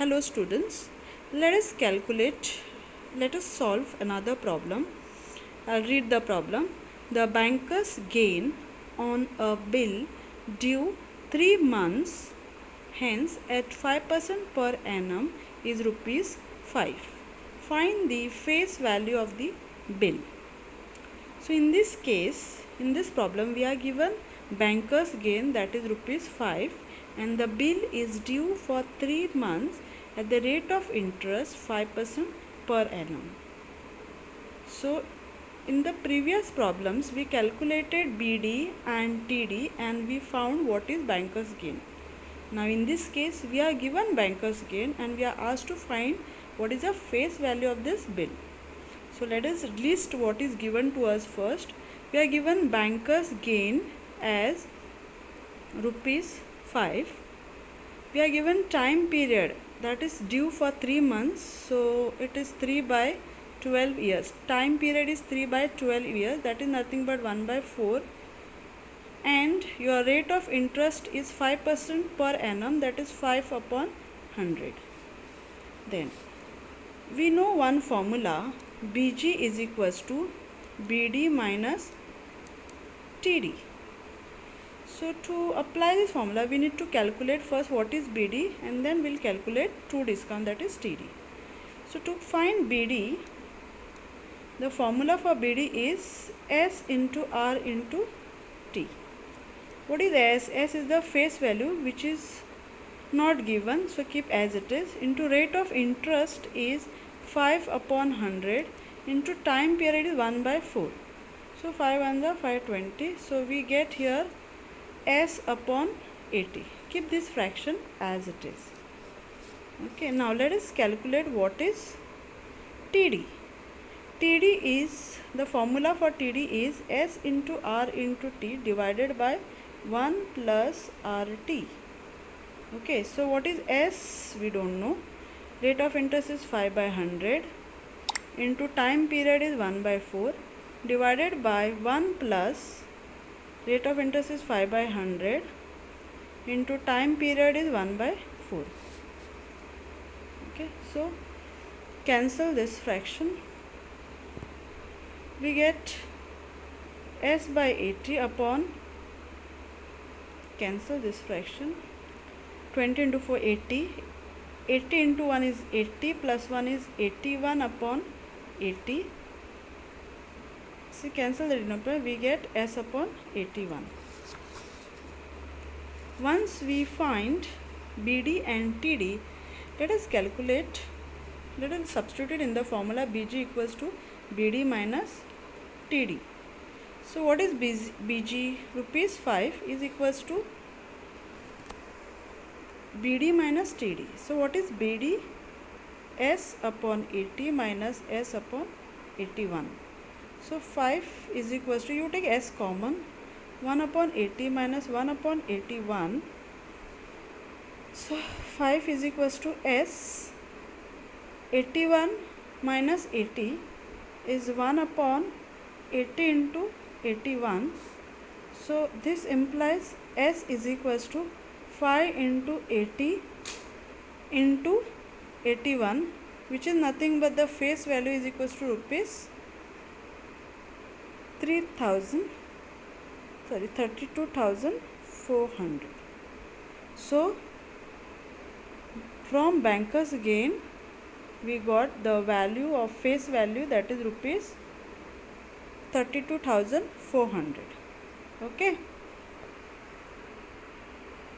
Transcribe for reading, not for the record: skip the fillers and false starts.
Hello students, let us solve another problem. I'll read the problem. The banker's gain on a bill due 3 months, hence at 5% per annum is rupees 5. Find the face value of the bill. So in this case, in this problem we are given banker's gain, that is rupees 5, and the bill is due for 3 months at the rate of interest 5% per annum. So in the previous problems we calculated BD and TD and we found what is banker's gain. Now in this case we are given banker's gain and we are asked to find what is the face value of this bill. So let us list what is given to us first. We are given banker's gain as rupees 5. We are given time period, that is due for 3 months. So it is 3 by 12 years. Time period is 3 by 12 years, that is nothing but 1 by 4. And your rate of interest is 5% per annum, that is 5 upon 100. Then we know one formula, BG is equals to BD minus TD. So to apply this formula we need to calculate first what is BD and then we'll calculate true discount, that is TD. So to find BD, the formula for BD is S into R into T. What is S? S is the face value which is not given, so keep as it is, into rate of interest is 5 upon 100 into time period is 1 by 4. So 5 1 are 520. So we get here S upon 80. Keep this fraction as it is. Okay, now let us calculate what is TD. TD is, the formula for TD is S into R into T divided by 1 plus RT. Okay, so what is S? We don't know. Rate of interest is 5 by 100 into time period is 1 by 4 divided by 1 plus rate of interest is 5 by 100 into time period is 1 by 4. Okay, so cancel this fraction. We get S by 80 upon, cancel this fraction, 20 into 4 80. 80 into 1 is 80 plus 1 is 81 upon 80. So cancel the denominator, we get S upon 81. Once we find BD and TD, let us substitute in the formula BG equals to BD minus TD. So what is BG? Rupees 5 is equals to BD minus TD. So what is BD? S upon 80 minus S upon 81. So 5 is equals to, you take S common, 1 upon 80 minus 1 upon 81. So 5 is equals to S. 81 minus 80 is 1 upon 80 into 81. So this implies S is equals to 5 into 80 into 81, which is nothing but the face value is equals to rupees 32,400. So from banker's gain we got the value of face value, that is rupees 32,400. Okay.